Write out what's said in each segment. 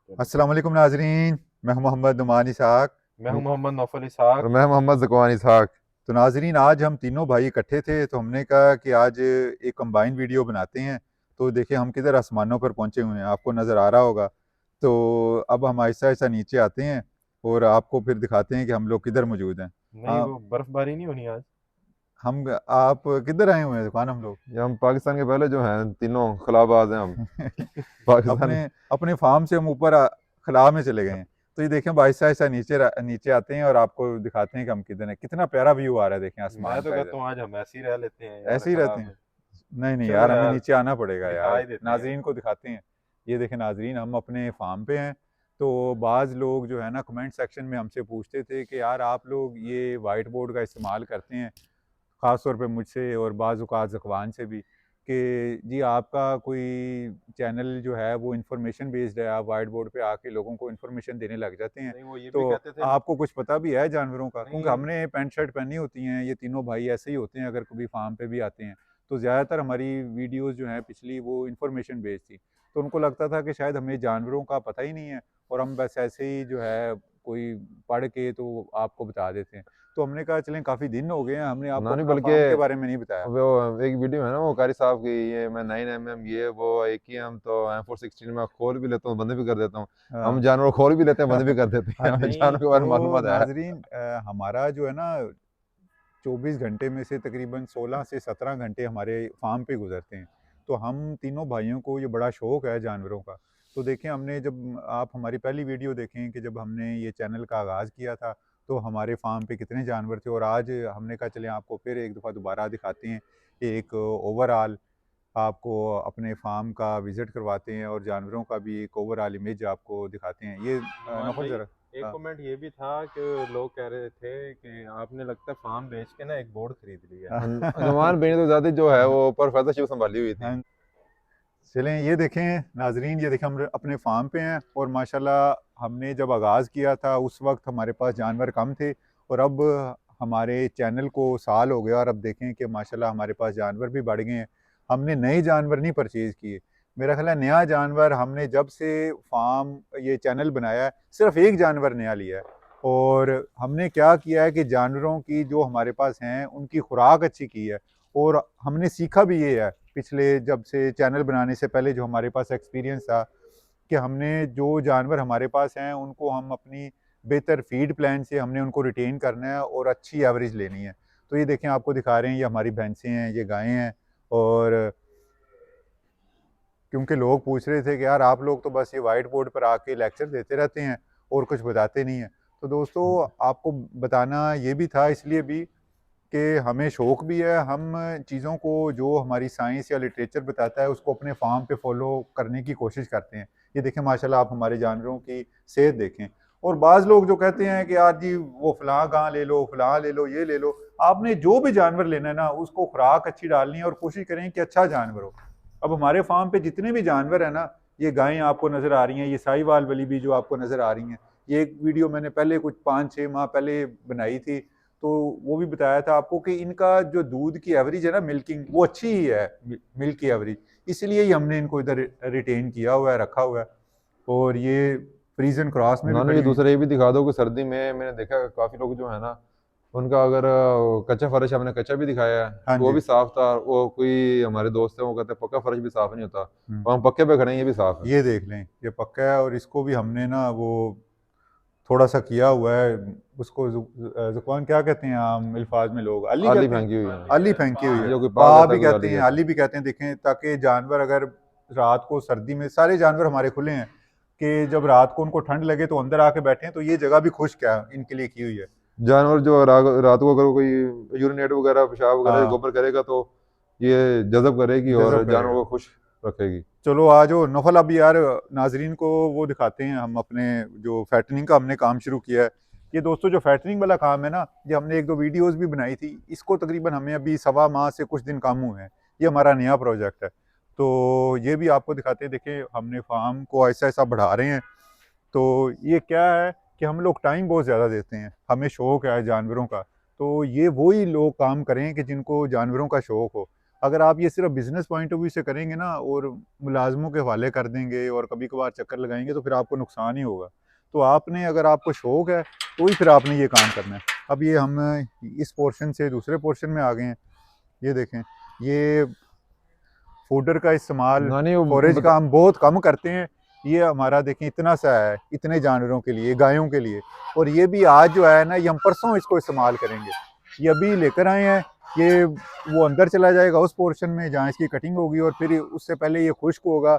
अस्सलाम वालेकुम नाजरीन, मैं हूं मोहम्मद नुमान इसहाक। मैं हूं तो मोहम्मद नौफल इसहाक। मैं मोहम्मद ज़कवान इसहाक। नाजरीन, आज हम तीनों भाई इकट्ठे थे तो हमने कहा कि आज एक कंबाइन वीडियो बनाते हैं। तो देखिए हम किधर आसमानों पर पहुंचे हुए हैं, आपको नज़र आ रहा होगा। तो अब हम ऐसा ऐसा नीचे आते हैं और आपको फिर दिखाते हैं कि हम लोग किधर मौजूद हैं। नहीं, हाँ, वो बर्फबारी नहीं होनी आज। हम आप किधर आए हुए हैं दुकान हम लोग? ये हम पाकिस्तान के पहले जो हैं तीनों खिलाबाज हैं हम। पाकिस्तान। अपने अपने फार्म से हम ऊपर खला में चले गए हैं। तो ये देखें, भाई ऐसा नीचे नीचे आते हैं और आपको दिखाते हैं कि हम किधर हैं। कितना प्यारा व्यू आ रहा है, देखें मैं आसमान तो का इधर। कहता हूँ आज हम ऐसे ही रह लेते हैं यार, ऐसे ही खला रहते हैं। में। नहीं नहीं चलो यार, हमें यार, नीचे आना पड़ेगा दिखा यार, ही देते हैं। नाजरीन को दिखाते हैं। ये देखें नाजरीन, हम अपने फार्म पे हैं। तो बाज़ लोग जो है ना, कमेंट सेक्शन में हमसे पूछते थे कि यार आप लोग ये वाइट बोर्ड का इस्तेमाल करते हैं, ख़ास तौर पे मुझसे और बाज़ औक़ात ज़ुबान से भी, कि जी आपका कोई चैनल जो है वो इन्फॉर्मेशन बेस्ड है, आप वाइट बोर्ड पे आके लोगों को इन्फॉर्मेशन देने लग जाते हैं। नहीं, वो ये भी तो कहते थे। आपको कुछ पता भी है जानवरों का? क्योंकि नहीं, हमने पैंट शर्ट पहनी होती हैं, ये तीनों भाई ऐसे ही होते हैं, अगर कभी फार्म पे भी आते हैं तो ज़्यादातर हमारी वीडियोस जो हैं पिछली वो इन्फॉर्मेशन बेस्ड थी। तो उनको लगता था कि शायद हमें जानवरों का पता ही नहीं है और हम बस ऐसे ही जो है कोई पढ़ के तो आपको बता देते हैं। तो हमने कहा चलें, काफ़ी दिन हो गए हैं, हमने आपको ना नहीं, अपना बल्कि फार्म के बारे में नहीं बताया। वो एक वीडियो है ना, वो कारी साहब की, ये मैं 9mm ये वो एक ही हम तो M416 में खोल भी लेता हूँ, बंद भी कर देता हूँ। हम हाँ। जानवर खोल भी लेते हैं, बंद भी कर देते हैं। हाँ हमें जी। नहीं। जानवर के बारे में तो मालूमात है। नाजरीन, हमारा जो है ना 24 घंटे में से तकरीबन 16 से 17 घंटे हमारे फार्म पे गुजरते हैं। तो हम तीनों भाइयों को ये बड़ा शौक़ है जानवरों का। तो देखें, हमने जब आप हमारी पहली वीडियो देखें कि जब हमने ये चैनल का आगाज़ किया था तो हमारे फार्म पे कितने जानवर थे, और आज हमने कहा चलें आपको फिर एक दफ़ा दोबारा दिखाते हैं, एक ओवरऑल आपको अपने फार्म का विज़िट करवाते हैं और जानवरों का भी एक ओवरऑल इमेज आपको दिखाते हैं। ये नुमान नौफल भाई, ज़रा। एक हाँ। कमेंट ये भी था कि लोग कह रहे थे कि आपने लगता है फार्म बेच के ना एक बोर्ड खरीद लिया है। अनुमान बेनी तो ज़्यादा जो है वो ऊपर फैदा शिव संभाली हुई थी। हाँ, चलें ये देखें नाजरीन, ये देखें हम अपने फार्म पे हैं और माशाल्लाह हमने जब आगाज़ किया था उस वक्त हमारे पास जानवर कम थे, और अब हमारे चैनल को साल हो गया और अब देखें कि माशाल्लाह हमारे पास जानवर भी बढ़ गए हैं। हमने नए जानवर नहीं परचेज़ किए। मेरा ख्याल है नया जानवर हमने जब से फार्म ये चैनल बनाया है, सिर्फ एक जानवर नया लिया है। और हमने क्या किया है कि जानवरों की जो हमारे पास हैं उनकी खुराक अच्छी की है। और हमने सीखा भी ये है, पिछले जब से चैनल बनाने से पहले जो हमारे पास एक्सपीरियंस था, कि हमने जो जानवर हमारे पास हैं उनको हम अपनी बेहतर फीड प्लान से हमने उनको रिटेन करना है और अच्छी एवरेज लेनी है। तो ये देखें, आपको दिखा रहे हैं, ये हमारी भैंसें हैं, ये गायें हैं। और क्योंकि लोग पूछ रहे थे कि यार आप लोग तो बस ये वाइट बोर्ड पर आके लेक्चर देते रहते हैं और कुछ बताते नहीं हैं। तो दोस्तों, आपको बताना ये भी था इसलिए भी कि हमें शौक़ भी है, हम चीज़ों को जो हमारी साइंस या लिटरेचर बताता है उसको अपने फार्म पे फॉलो करने की कोशिश करते हैं। ये देखें माशाल्लाह, आप हमारे जानवरों की सेहत देखें। और बाज़ लोग जो कहते हैं कि यार जी वो फ़लाँ गाँ ले लो, फ़लाँ ले लो, ये ले लो। आपने जो भी जानवर लेना है ना, उसको खुराक अच्छी डालनी है और कोशिश करें कि अच्छा जानवर हो। अब हमारे फार्म पे जितने भी जानवर हैं ना, ये गायें आपको नज़र आ रही हैं, ये साहिवाल वाली भी जो आपको नज़र आ रही हैं, ये एक वीडियो मैंने पहले कुछ 5-6 माह पहले बनाई थी। तो वो भी बताया था आपको कि इनका जो दूध की एवरेज है ना, मिल्किंग, वो अच्छी ही है, मिल्क की एवरेज। इसलिए ही हमने इनको इधर रिटेन किया हुआ है, रखा हुआ है। और ये फ्रीजन क्रॉस में भी उन्होंने ये खड़ी हुई। दूसरा ये भी दिखा दो कि सर्दी में मैंने देखा काफ़ी लोग जो है ना, उनका अगर कच्चा फर्श, हमने कच्चा भी दिखाया है हाँ तो वो जी। भी साफ था। वो कोई हमारे दोस्त हैं वो कहते हैं पक्का फर्श भी साफ नहीं होता, हम्म। और हम पक्के पे खड़े हैं, ये भी साफ है। ये देख लें, ये पक्का है और इसको भी हमने ना वो थोड़ा सा किया हुआ है। उसको जुबान क्या कहते हैं आम अल्फाज में, लोग अली आली कहते हैं। फेंकी हुई है, अली फेंकी हुई है, जो कोई पा पा कहता भी है कोई कहते आली हैं, कहता अली है। भी कहते हैं। देखें, ताकि जानवर अगर रात को सर्दी में, सारे जानवर हमारे खुले हैं, कि जब रात को उनको ठंड लगे तो अंदर आके बैठे, तो ये जगह भी खुश्क है, इनके लिए की हुई है। जानवर जो रात को अगर कोई यूरिनेट वगैरह पेशाब वगैरह हाँ, गोबर करेगा तो ये जज़ब करेगी और जज़ब जानवर करेगा। को खुश रखेगी। चलो आ जाओ नौफल, अब यार नाजरीन को वो दिखाते हैं। हम अपने जो फैटनिंग का हमने काम शुरू किया है, ये दोस्तों जो फैटनिंग वाला काम है ना, ये हमने एक दो वीडियोस भी बनाई थी। इसको तकरीबन हमें अभी 1.25 माह से कुछ दिन कम हुए हैं। ये हमारा नया प्रोजेक्ट है। तो ये भी आपको दिखाते हैं। देखें, हमने फार्म को ऐसा ऐसा बढ़ा रहे हैं। तो ये क्या है कि हम लोग टाइम बहुत ज़्यादा देते हैं, हमें शौक़ है जानवरों का। तो ये वही लोग काम करें कि जिनको जानवरों का शौक़ हो। अगर आप ये सिर्फ बिजनेस पॉइंट ऑफ व्यू से करेंगे ना और मुलाजमों के हवाले कर देंगे और कभी कभार चक्कर लगाएंगे तो फिर आपको नुकसान ही होगा। तो आपने, अगर आपको शौक है तो ही फिर आपने ये काम करना है। अब ये हम इस पोर्शन से दूसरे पोर्शन में आ गए हैं। ये देखें, ये फूडर का इस्तेमाल, ना नहीं वो फॉरेज का हम बहुत कम करते हैं। ये हमारा देखें इतना सा है, इतने जानवरों के लिए, गायों के लिए। और ये भी आज जो है ना, ये हम परसों इसको इस्तेमाल करेंगे। ये अभी लेकर आए हैं, ये वो अंदर चला जाएगा उस पोर्शन में जहाँ इसकी कटिंग होगी, और फिर उससे पहले ये खुश्क होगा,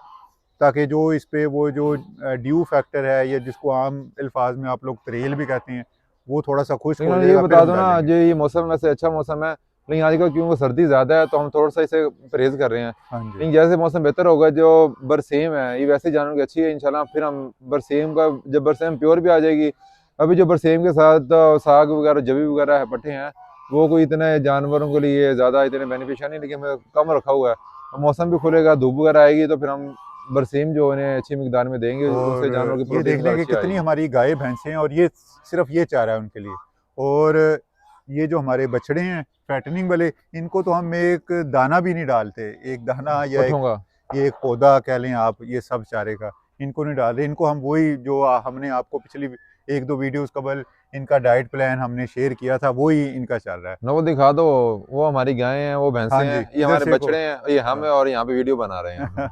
ताकि जो इस पे वो जो ड्यू फैक्टर है, या जिसको आम अल्फाज में आप लोग तरेल भी कहते हैं, वो थोड़ा सा खुश्क लेकिन हो ये जाएगा, फिर बता हम दो ना, डालेंगे। जो ये मौसम वैसे अच्छा मौसम है, लेकिन आजकल क्योंकि सर्दी ज़्यादा है तो हम थोड़ा सा इसे परहेज कर रहे हैं। हाँ जी। लेकिन जैसे मौसम बेहतर होगा, जो बरसेम है ये वैसे जानवर की अच्छी है इंशाल्लाह, फिर हम बरसेम का, जब बरसेम प्योर भी आ जाएगी। अभी जो बरसेम के साथ साग वगैरह, जवी वगैरह है, पट्टे हैं, वो कोई इतने जानवरों के लिए ज़्यादा इतने बेनिफिशियल नहीं, लेकिन हमें कम रखा हुआ है। मौसम भी खुलेगा, धूप वगैरह आएगी तो फिर हम बरसेम जो उन्हें अच्छी मिकदार में देंगे, उससे और जानवरों की ये प्रोटीन देख वगैरह लें कि अच्छी कितनी आएगी। हमारी गाय भैंसें हैं, और ये सिर्फ ये चारा है उनके लिए। और ये जो हमारे बछड़े हैं फैटनिंग वाले, इनको तो हम एक दाना भी नहीं डालते, एक दाना या पट्ठों का ये एक पौधा कह लें आप, ये सब चारे का इनको नहीं डाल रहे। इनको हम वही जो हमने आपको पिछली एक दो वीडियोस कबल इनका डाइट प्लान हमने शेयर किया था, वही इनका चल रहा है। ना वो दिखा दो, वो हमारी गायें हैं, वो भैंसें हाँ जी, हैं, ये इधर हमारे से को। बछड़े हैं, ये हम हाँ। हैं, और यहाँ पे वीडियो बना रहे हैं।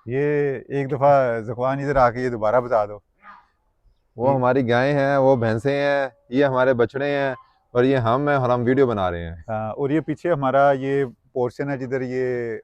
ये एक दफ़ा ज़ुबान इधर आके ये दोबारा बता दो। वो ये हमारी गायें हैं, वो भैंसें हैं, ये हमारे बछड़े हैं, और ये हम हैं, और हम वीडियो बना रहे हैं। और ये पीछे हमारा ये पोर्शन है जिधर ये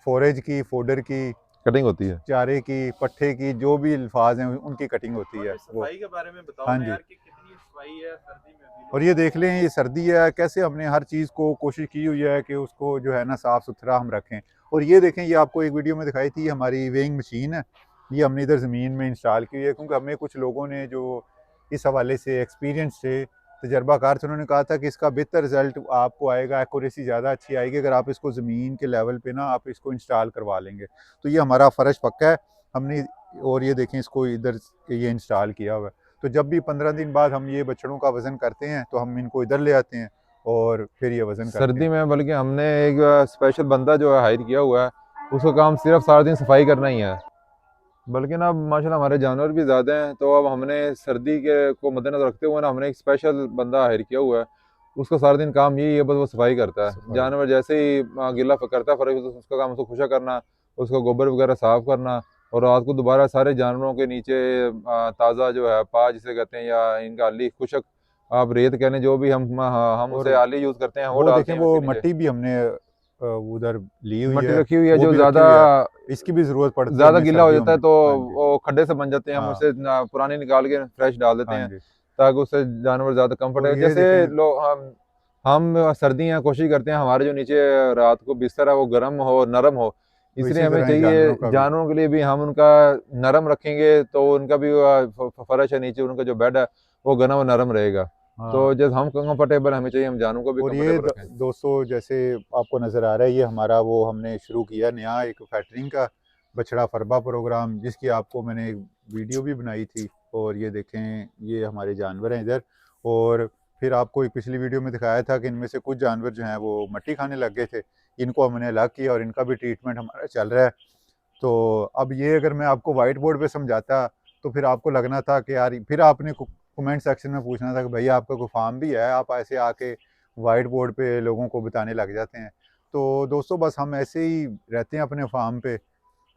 फोरेज की, फोडर की, कटिंग होती है। चारे की, पट्ठे की, जो भी अल्फाज हैं उनकी कटिंग होती है वो। सफाई के बारे में बताओ हाँ ना जी। यार, कि कितनी सफाई है सर्दी में भी और ये देख लें, ये सर्दी है, कैसे हमने हर चीज़ को कोशिश की हुई है कि उसको जो है ना साफ़ सुथरा हम रखें। और ये देखें, ये आपको एक वीडियो में दिखाई थी, हमारी वेइंग मशीन है, ये हमने इधर ज़मीन में इंस्टॉल की हुई है, क्योंकि हमें कुछ लोगों ने जो इस हवाले से एक्सपीरियंस थे, तजर्बाकार थे, उन्होंने कहा था कि इसका बेहतर रिजल्ट आपको आएगा, एक्यूरेसी ज़्यादा अच्छी आएगी अगर आप इसको ज़मीन के लेवल पे ना आप इसको इंस्टॉल करवा लेंगे। तो ये हमारा फ़र्श पक्का है हमने। और ये देखें, इसको इधर ये इंस्टॉल किया हुआ है। तो जब भी 15 दिन बाद हम ये बछड़ों का वज़न करते हैं तो हम इनको इधर ले आते हैं और फिर ये वज़न करते सर्दी हैं। में बल्कि हमने एक स्पेशल बंदा जो है हायर किया हुआ है, उसका काम सिर्फ सारा दिन सफाई करना ही है। बल्कि ना माशाल्लाह हमारे जानवर भी ज़्यादा हैं, तो अब हमने सर्दी के को मद्देनजर रखते हुए ना हमने एक स्पेशल बंदा हायर किया हुआ है। उसका सारा दिन काम यही है, बस वो सफाई करता है। सफाई। जानवर जैसे ही गिला करता है फर्क, उसका काम उसको खुशा करना, उसका गोबर वगैरह साफ करना, और रात को दोबारा सारे जानवरों के नीचे ताज़ा जो है पा जिसे कहते हैं, या इनका आली खुशक, आप रेत कहने, जो भी हम और उसे आली यूज़ करते हैं, वो वो देखें, डालते हैं वो इसके नीचे। मट्टी भी हमने उधर ली हुई मट्टी है, रखी हुई है, वो जो भी रखी ज़्यादा हुई है। इसकी भी ज़रूरत पड़ती है ज़्यादा हमें गीला हो सर्दियों जाता है में। तो हाँ जी। वो खड्डे से बन जाते हैं, हम हाँ। उसे पुराने निकाल के फ्रेश डाल देते हाँ हैं, जी। ताकि उससे जानवर ज़्यादा कंफर्ट और है। ये जैसे देखें, लोग हम सर्दी हैं, कोशिश करते हैं हमारे जो नीचे रात को बिस्तर है वो गर्म हो, नरम हो, तो इसलिए इसी हमें तरह ही चाहिए जानवरों का भी। जानवरों के लिए भी हम उनका नरम रखेंगे, तो उनका भी फर्श है नीचे, उनका जो बेड है वो गर्म और नरम रहेगा। हाँ। तो जब हम कंफर्टेबल, हमें चाहिए हम जानवरों को भी और ये कंफर्टेबल रखें। दोस्तों, जैसे आपको नज़र आ रहा है, ये हमारा वो हमने शुरू किया नया एक फैटरिंग का बछड़ा फरबा प्रोग्राम, जिसकी आपको मैंने एक वीडियो भी बनाई थी। और ये देखें, ये हमारे जानवर हैं इधर। और फिर आपको एक पिछली वीडियो में दिखाया था कि इनमें से कुछ जानवर जो हैं वो मट्टी खाने लग गए थे, इनको हमने अलग किया और इनका भी ट्रीटमेंट हमारा चल रहा है। तो अब ये अगर मैं आपको वाइट बोर्ड पे समझाता तो फिर आपको लगना था कि यार, फिर आपने कमेंट सेक्शन में पूछना था कि भैया आपका कोई फार्म भी है, आप ऐसे आके वाइट बोर्ड पे लोगों को बताने लग जाते हैं। तो दोस्तों, बस हम ऐसे ही रहते हैं अपने फार्म पे।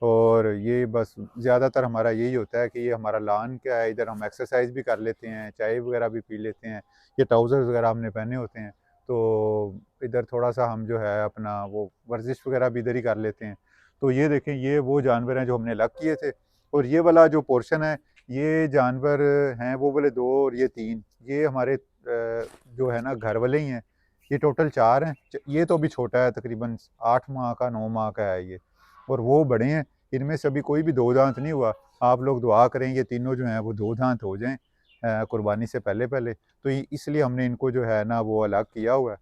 और ये बस ज़्यादातर हमारा यही होता है कि ये हमारा लान क्या है, इधर हम एक्सरसाइज भी कर लेते हैं, चाय वगैरह भी पी लेते हैं, ये ट्राउज़र्स वगैरह हमने पहने होते हैं, तो इधर थोड़ा सा हम जो है अपना वो वर्जिश वगैरह भी इधर ही कर लेते हैं। तो ये देखें, ये वो जानवर हैं जो हमने अलग किए थे। और ये वाला जो पोर्शन है, ये जानवर हैं वो वाले दो, और ये तीन, ये हमारे जो है ना घर वाले ही हैं। ये टोटल चार हैं। ये तो अभी छोटा है, तकरीबन 8 माह का 9 माह का है ये। और वो बड़े हैं, इनमें से अभी कोई भी दो दांत नहीं हुआ। आप लोग दुआ करें ये तीनों जो हैं वो दो दांत हो जाएं कुर्बानी से पहले पहले। तो इसलिए हमने इनको जो है ना वो अलग किया हुआ है,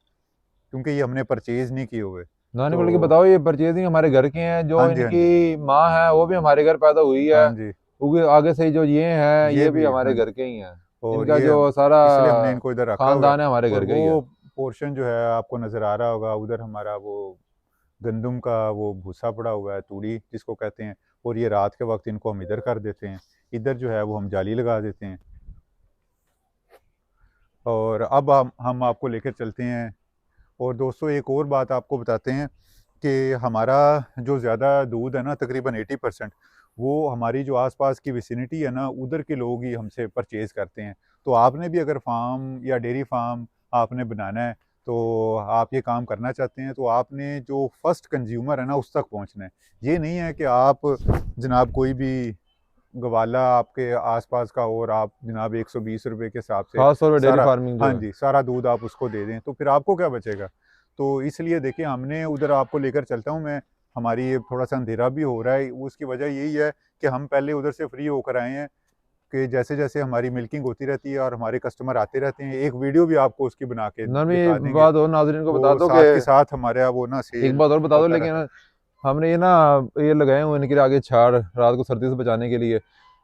क्योंकि ये हमने परचेज़ नहीं किए हुए। नानी बोल के तो बताओ, ये परचेजिंग हमारे घर के हैं, जो हाँ जी, हाँ जी। इनकी माँ है वो भी हमारे घर पैदा हुई हाँ है, जी। क्योंकि आगे से जो ये हैं ये ये भी भी, हमारे हाँ जी। घर के ही हैं। और इनका ये जो सारा इसलिए हमने इनको इधर रखा हुआ है। खानदान है हमारे और घर का ही है। वो पोर्शन जो है आपको नज़र आ रहा होगा, उधर हमारा वो गंदम का वो भूसा पड़ा हुआ है, तूड़ी जिसको कहते हैं, और ये रात के वक्त इनको हम इधर कर देते हैं, इधर जो है वो हम जाली लगा देते हैं। और अब हम आपको लेकर चलते हैं। और दोस्तों एक और बात आपको बताते हैं कि हमारा जो ज़्यादा दूध है ना, तकरीबन 80% वो हमारी जो आसपास की विसिनिटी है ना, उधर के लोग ही हमसे परचेज़ करते हैं। तो आपने भी अगर फार्म या डेयरी फार्म आपने बनाना है, तो आप ये काम करना चाहते हैं, तो आपने जो फर्स्ट कंज्यूमर है ना उस तक पहुंचना है। ये नहीं है कि आप जनाब कोई भी गवाला आपके आसपास का और आप जनाब 120 रुपए के हिसाब से खास तौर पर डेयरी सारा, फार्मिंग जो हाँ है। जी, सारा दूध आप उसको दे दें, तो फिर आपको क्या बचेगा। तो इसलिए देखिए हमने उधर आपको लेकर चलता हूँ मैं। हमारी ये थोड़ा सा अंधेरा भी हो रहा है, उसकी वजह यही है कि हम पहले उधर से फ्री होकर आए हैं, कि जैसे जैसे हमारी मिल्किंग होती रहती है और हमारे कस्टमर आते रहते हैं, एक वीडियो भी आपको उसकी बना के नरमी दिखा एक देंगे। बात और नाजरीन को बता वो दो साथ कि के साथ हमारे वो ना एक सेल बात और बता दो, होता रहता है। लेकिन हमने ये ना ये लगाए हुए इनके आगे छाड़, रात को सर्दी से बचाने के लिए।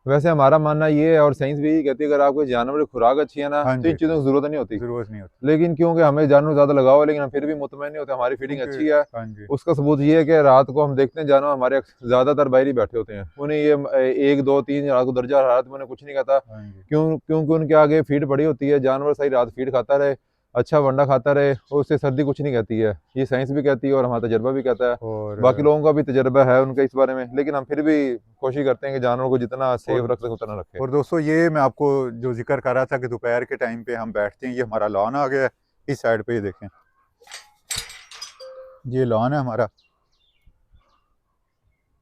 वैसे हमारा मानना ये है और साइंस भी यही कहती है, अगर आपको जानवर की खुराक अच्छी है ना हाँ तो इन जी, चीज़ों की जरूरत नहीं होती। ज़रूरत नहीं होती लेकिन क्योंकि हमें जानवर ज़्यादा लगाव है, लेकिन हम फिर भी मुतमईन नहीं होते, हमारी फीडिंग क्योंकि, अच्छी है। हाँ जी, उसका सबूत ये है कि रात को हम देखते हैं जानवर हमारे ज़्यादातर बाहर ही बैठे होते हैं। उन्हें ये 1 2 3 रात को दर्जा हरारत में उन्हें कुछ नहीं कहता। हाँ जी। क्योंकि उनके आगे फीड पड़ी होती है, जानवर सारी रात फीड खाता रहे, अच्छा वंडा खाता रहे, और उससे सर्दी कुछ नहीं कहती है। ये साइंस भी कहती है और हमारा तजर्बा भी कहता है। और बाकी लोगों का भी तजर्बा है उनका इस बारे में, लेकिन हम फिर भी कोशिश करते हैं कि जानवरों को जितना सेफ और रख सके उतना रखें। और दोस्तों ये मैं आपको जो जिक्र कर रहा था कि दोपहर के टाइम पे हम बैठते हैं, ये हमारा लॉन आ गया है। इस साइड पे ये देखें, ये लॉन है हमारा,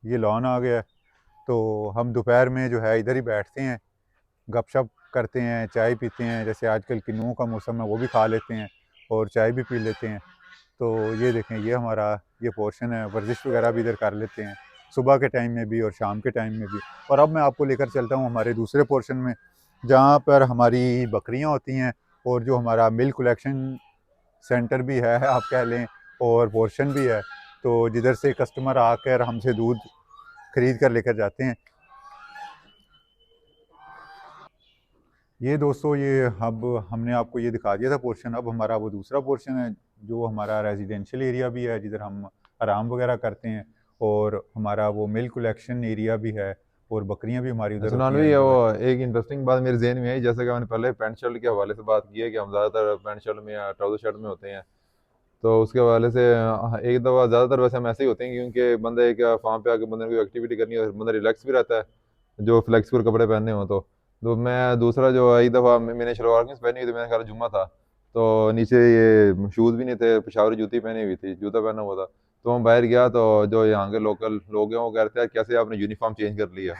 ये लॉन आ गया है। तो हम दोपहर में जो है इधर ही बैठते हैं, गपशप करते हैं, चाय पीते हैं, जैसे आजकल किन्नुओं का मौसम है वो भी खा लेते हैं और चाय भी पी लेते हैं। तो ये देखें, ये हमारा ये पोर्शन है, वर्जिश वगैरह भी इधर कर लेते हैं, सुबह के टाइम में भी और शाम के टाइम में भी। और अब मैं आपको लेकर चलता हूँ हमारे दूसरे पोर्शन में, जहाँ पर हमारी बकरियाँ होती हैं और जो हमारा मिल्क कलेक्शन सेंटर भी है आप कह लें, और पोर्शन भी है, तो जिधर से कस्टमर आकर हमसे दूध खरीद कर लेकर जाते हैं। ये दोस्तों ये अब हमने आपको ये दिखा दिया था पोर्शन। अब हमारा वो दूसरा पोर्शन है जो हमारा रेजिडेंशियल एरिया भी है, जिधर हम आराम वगैरह करते हैं, और हमारा वो मिल्क कलेक्शन एरिया भी है, और बकरियां भी हमारी उधर होती सुनान भी हैं है जो वो। बैठी। एक इंटरेस्टिंग बात मेरे जहन में आई, जैसे कि मैंने पहले पैंट शर्ट के हवाले से बात की है कि हम ज़्यादातर पैंट शर्ट में या ट्राउजर शर्ट में होते हैं। तो उसके हवाले से एक दफ़ा ज़्यादातर वैसे हम ऐसे ही होते हैं, क्योंकि बंदे एक फार्म पे आके बंदे ने कोई एक्टिविटी करनी है, बंदा रिलैक्स भी रहता है जो फ्लेक्सिबल कपड़े पहने हो। तो मैं दूसरा जो एक दफ़ा मैंने शलवार कमीज पहनी हुई थी, मैंने ख्याल जुम्मा था, तो नीचे ये शूज़ भी नहीं थे, पेशावरी जूती पहनी हुई थी, जूता पहना हुआ था। तो मैं बाहर गया तो जो यहाँ के लोकल लोग हैं वो कह रहे थे कैसे आपने यूनिफॉर्म चेंज कर लिया।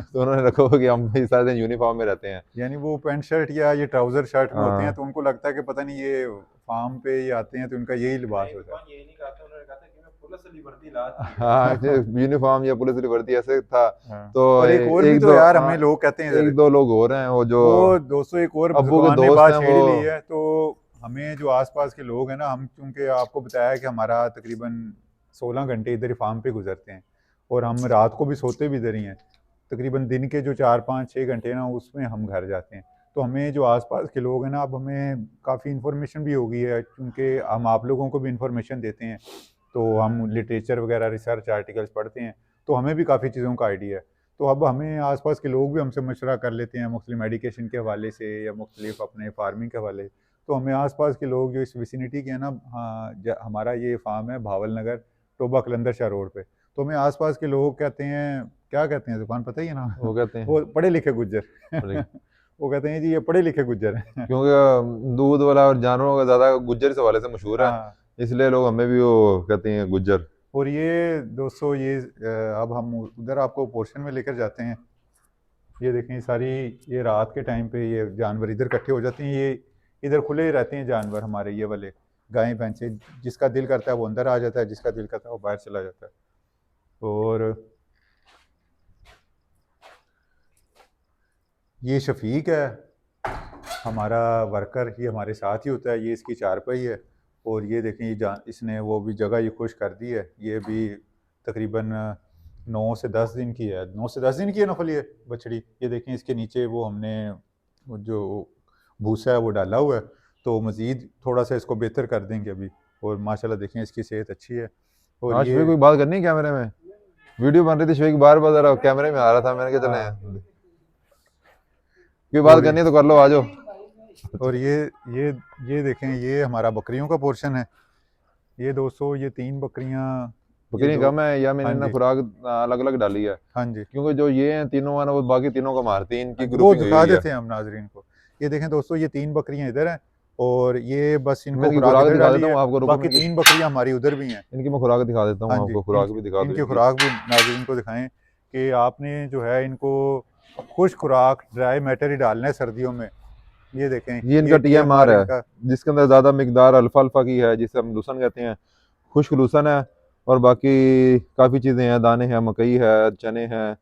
तो उन्होंने रखा हुआ कि हम इस सारे दिन यूनिफॉर्म में रहते हैं। यानी वो पैंट शर्ट या ये ट्राउजर शर्ट में होते हैं, हाँ तो उनको लगता है कि पता नहीं ये फार्म पे ये आते हैं तो इनका यही लिबास होता है। ये नहीं कहते, उन्होंने कहा था कि मैं पुलिस वाली वर्दी ला दी है। हाँ, यूनिफॉर्म या पुलिस वाली वर्दी ऐसे था। हाँ। तो और एक और भी एक तो दो यार हमें लोग कहते हैं इधर, एक दो लोग और हैं वो जो वो दोस्तों एक और अब्बू के जुबान ने दोस्त बात हैं छेड़ वो। ही ली है। तो हमें जो आसपास के लोग हैं ना, हम चूंकि आपको बताया कि हमारा तकरीबन 16 घंटे इधर ही फार्म पे गुजरते हैं, और हम रात को भी सोते भी इधर ही हैं। तकरीबन दिन के जो 4 5 6 घंटे ना उसमें हम घर जाते हैं। तो हमें जो आसपास के लोग हैं ना, अब हमें काफ़ी इन्फॉर्मेशन भी हो गई है, क्योंकि हम आप लोगों को भी इन्फॉर्मेशन देते हैं, तो हम लिटरेचर वगैरह रिसर्च आर्टिकल्स पढ़ते हैं, तो हमें भी काफ़ी चीज़ों का आइडिया है। तो अब हमें आसपास के लोग भी हमसे मशवरा कर लेते हैं मुख्तलिफ मेडिकेशन के हवाले से या मुख्तलिफ अपने फार्मिंग के हवाले से। तो हमें आसपास के लोग जो इस विसिनिटी के हैं ना, हाँ, हमारा ये फार्म है भावल नगर, टोबा कलंदर शाह रोड पे। तो हमें आसपास के लोग कहते हैं, क्या कहते हैं दुकान पता ही है ना? वो कहते हैं वो पढ़े लिखे गुज्जर। बड़े- वो कहते हैं जी ये पढ़े लिखे गुज्जर हैं। क्योंकि दूध वाला और जानवरों का ज्यादा गुज्जर इस हवाले से मशहूर है, हाँ। इसलिए लोग हमें भी वो कहते हैं गुज्जर। और ये दोस्तों ये अब हम उधर आपको पोर्शन में लेकर जाते हैं। ये देखें, ये सारी ये रात के टाइम पे ये जानवर इधर इकट्ठे हो जाते हैं, ये इधर खुले ही रहते हैं जानवर हमारे ये वाले, गायें भैंसें, जिसका दिल करता है वो अंदर आ जाता है, जिसका दिल करता है वो बाहर चला जाता है। और ये शफीक है हमारा वर्कर, ये हमारे साथ ही होता है, ये इसकी चारपाई है। और ये देखें, ये इसने वो भी जगह ये खुश कर दी है, ये भी तकरीबन 9 से 10 दिन की है, 9 से 10 दिन की है नफल ये बछड़ी। ये देखें इसके नीचे वो हमने वो जो भूसा है वो डाला हुआ है, तो मज़ीद थोड़ा सा इसको बेहतर कर देंगे अभी। और माशाल्लाह देखें इसकी सेहत अच्छी है। और हाँ ये शफीक कोई बात करनी है कैमरे में, वीडियो बन रही थी, शफीक बार बार जरा कैमरे में आ रहा था, मैंने कहा चले हाँ, कोई बात और करनी है तो कर लो, आ जाओ। और ये ये देखें, ये हमारा बकरियों का पोर्शन है। ये दोस्तों ये 3 बकरियां, ये बकरियां 2। कम है या मैंने हाँ ना जी, खुराक अलग अलग डाली है, हाँ जी, क्योंकि जो ये हैं तीनों है ना वो बाकी तीनों को मारती हैं, हाँ इनकी जी, वो ग्रुपिंग हुई दिखा हुई है। देते हैं हम नाजरीन को। ये देखें दोस्तों, ये 3 बकरियां इधर हैं और ये बस मैं इनको इनकी खुराक खुराक इधर दिखा डाली देता हूँ है। आपको, रुको मैं बाकी 3 बकरियां हमारी उधर भी हैं। इनकी मैं खुराक दिखा देता हाँ हूँ जी, आपको, खुराक भी दिखा दो इनकी इनकी। खुराक भी नाज़रीन को दिखाएं कि आपने जो है इनको खुश खुराक ड्राई मैटर ही डालना है सर्दियों में। ये देखें, ये इनका ये TMR TMR है, इनका। जिसके अंदर ज़्यादा मिकदार अल्फा अल्फा की है, जिसे हम लूसन कहते हैं, खुश्क लूसन है। और बाकी काफ़ी चीज़ें हैं, दाने हैं, मकई है, चने हैं,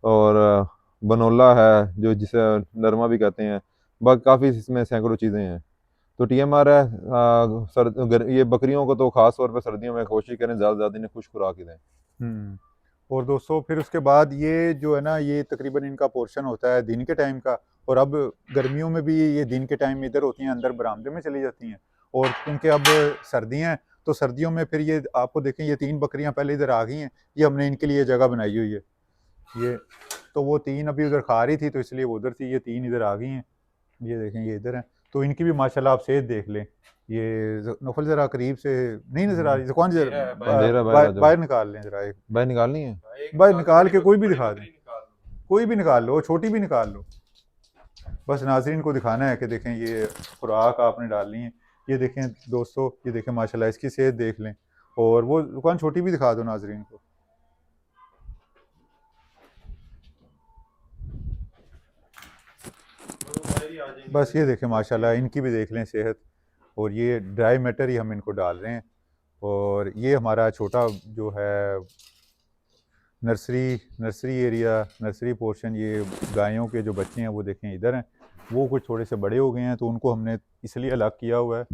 और बनोला है जो जिसे नरमा भी कहते हैं। बाकी काफ़ी इसमें सैकड़ों चीज़ें हैं। तो TMR है। ये बकरियों को तो ख़ास तौर पर सर्दियों में कोशिश करें ज़्यादा से ज़्यादा इन्हें खुश खुराक ही दें। हम्म। और दोस्तों फिर उसके बाद ये जो है ना, ये तकरीबन इनका पोर्शन होता है दिन के टाइम का। और अब गर्मियों में भी ये दिन के टाइम में इधर होती हैं, अंदर बरामदे में चली जाती हैं। और क्योंकि अब सर्दियाँ हैं तो सर्दियों में फिर ये आपको देखें, ये 3 बकरियां पहले इधर आ गई हैं। ये हमने इनके लिए जगह बनाई हुई है। ये तो वो 3 अभी उधर खा रही थी तो इसलिए वो उधर थी, ये 3 इधर आ गई हैं। ये देखें, ये इधर हैं। तो इनकी भी माशाल्लाह आप सेहत देख लें। ये नौफल ज़रा करीब से नहीं नज़र आ रही, कौन सी अंधेरा है, बाहर अंधेरा निकाल। बाहर आ जाओ, बाहर निकाल लें ज़रा एक। बाहर निकालनी है। एक बाहर निकाल दो, निकाल बड़ी के कोई भी बड़ी दिखा दें, बकरी निकाल दो। कोई भी निकाल लो, छोटी भी निकाल लो। बस नाजरीन को दिखाना है कि देखें ये खुराक आपने डालनी है। ये देखें दोस्तों, ये देखें माशाल्लाह इसकी सेहत देख लें। और वो दुकान छोटी भी दिखा दो नाजरीन को। और वो बाहर ही आ जाएंगे बस ये जल्दी देखें माशाल्लाह इनकी भी देख लें सेहत। और ये ड्राई मैटर ही हम इनको डाल रहे हैं। और ये हमारा छोटा जो है nursery nursery area, nursery portion, ये गायों के जो बच्चे हैं वो देखें इधर हैं। वो कुछ थोड़े से बड़े हो गए हैं तो उनको हमने इसलिए अलग किया हुआ है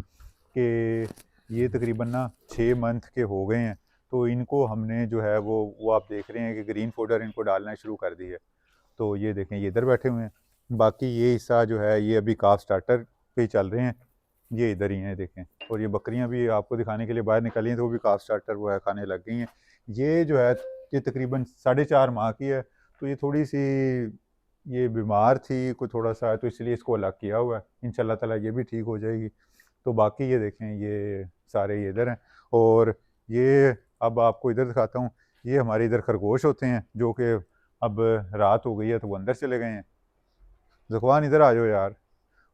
कि ये तकरीबन ना 6 मंथ के हो गए हैं। तो इनको हमने जो है वो आप देख रहे हैं कि ग्रीन फोडर इनको डालना शुरू कर दी है। तो ये देखें, ये इधर बैठे हुए हैं। बाकी ये हिस्सा जो है ये अभी काफ स्टार्टर पे ही चल रहे हैं। ये इधर ही हैं देखें। और ये बकरियां भी आपको दिखाने के लिए बाहर निकली हैं तो वो भी काफ स्टार्टर वो है खाने लग गई हैं। ये जो है ये तकरीबन 4.5 माह की है। तो ये थोड़ी सी ये बीमार थी कोई थोड़ा सा, तो इसलिए इसको अलग किया हुआ है। इंशाल्लाह ताला ये भी ठीक हो जाएगी। तो बाकी ये देखें, ये सारे ये इधर हैं। और ये अब आपको इधर दिखाता हूँ। ये हमारे इधर खरगोश होते हैं जो कि अब रात हो गई है तो वो अंदर चले गए हैं। ज़ुकवान इधर आ जाओ यार।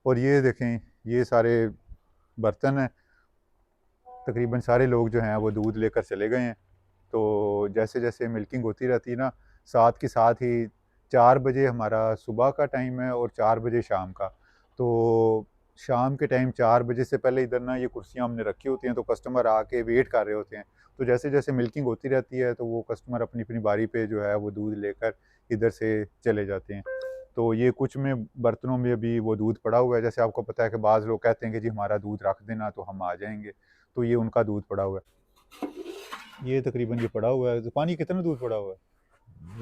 और ये देखें, ये सारे बर्तन हैं। तकरीबन सारे लोग जो हैं वो दूध लेकर चले गए हैं। तो जैसे जैसे मिल्किंग होती रहती है ना, साथ के साथ ही 4 बजे हमारा सुबह का टाइम है और 4 बजे शाम का। तो शाम के टाइम 4 बजे से पहले इधर ना ये कुर्सियाँ हमने रखी होती हैं तो कस्टमर आके वेट कर रहे होते हैं। तो जैसे जैसे मिल्किंग होती रहती है तो वो कस्टमर अपनी अपनी बारी पे जो है वो दूध लेकर इधर से चले जाते हैं। तो ये कुछ में बर्तनों में अभी वो दूध पड़ा हुआ है। जैसे आपको पता है कि बाज़ लोग कहते हैं कि जी हमारा दूध रख देना तो हम आ जाएंगे। तो ये उनका दूध पड़ा हुआ है। ये तकरीबन ये पड़ा हुआ है। तो पानी कितना दूध पड़ा हुआ है?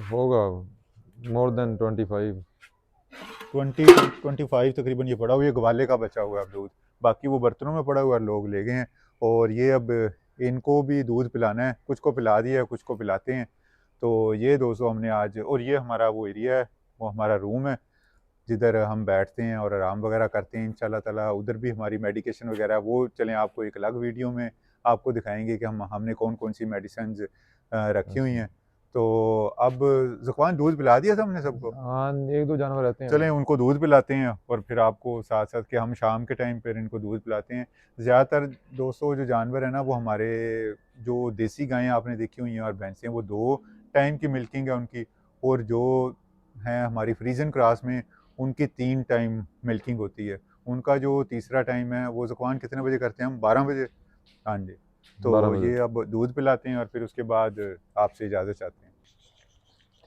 होगा मोर देन 25। 25 तकरीबन ये पड़ा हुआ है। ये ग्वाले का बचा हुआ है अब दूध। बाकी वो बर्तनों में पड़ा हुआ है, लोग ले गए हैं। और ये अब इनको भी दूध पिलाना है, कुछ को पिला दिया है, कुछ को पिलाते हैं। तो ये दोस्तों हमने आज, और ये हमारा वो एरिया है, वो हमारा रूम है जिधर हम बैठते हैं और आराम वगैरह करते हैं इंशाल्लाह ताला। उधर भी हमारी मेडिकेशन वगैरह वो चलें आपको एक अलग वीडियो में आपको दिखाएंगे कि हमने कौन कौन सी मेडिसिन रखी हुई हैं। तो अब ज़ुकवान दूध पिला दिया था हमने सबको। हाँ एक दो जानवर रहते हैं। चलें उनको दूध पिलाते हैं और फिर आपको साथ साथ कि हम शाम के टाइम पर इनको दूध पिलाते हैं। ज़्यादातर दोस्तों जो जानवर हैं ना वो हमारे जो देसी गायें आपने देखी हुई हैं और भैंसें, वो 2 टाइम की मिल्किंग है उनकी। और जो हैं हमारी फ्रीजन क्रॉस में उनकी 3 टाइम मिल्किंग होती है। उनका जो तीसरा टाइम है वो ज़ुकवान कितने बजे करते हैं हम? 12 बजे। हाँ जी। 12 तो बजे। ये अब दूध पिलाते हैं और फिर उसके बाद आपसे इजाज़त चाहते हैं।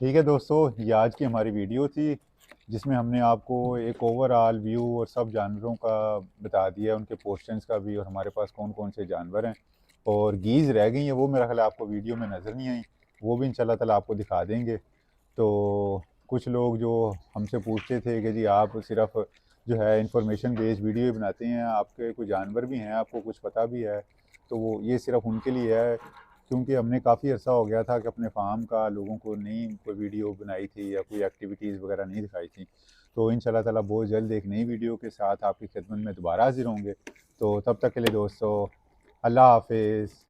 ठीक है दोस्तों, ये आज की हमारी वीडियो थी जिसमें हमने आपको एक ओवरऑल व्यू और सब जानवरों का बता दिया, उनके पोर्शंस का भी, और हमारे पास कौन कौन से जानवर हैं। और गीज़ रह गई हैं, वो मेरा ख्याल आपको वीडियो में नज़र नहीं आई। वो भी इंशाल्लाह ताला आपको दिखा देंगे। तो कुछ लोग जो हमसे पूछते थे कि जी आप सिर्फ जो है इंफॉर्मेशन बेस्ड वीडियो ही बनाते हैं, आपके कुछ जानवर भी हैं, आपको कुछ पता भी है। तो वो ये सिर्फ उनके लिए है क्योंकि हमने काफ़ी अर्सा हो गया था कि अपने फार्म का लोगों को नहीं कोई वीडियो बनाई थी या कोई एक्टिविटीज़ वगैरह नहीं दिखाई थी। तो इंशाल्लाह ताला बहुत जल्द एक नई वीडियो के साथ आपकी खिदमत में दोबारा हाजिर होंगे। तो तब तक के लिए दोस्तों, अल्लाह हाफिज़।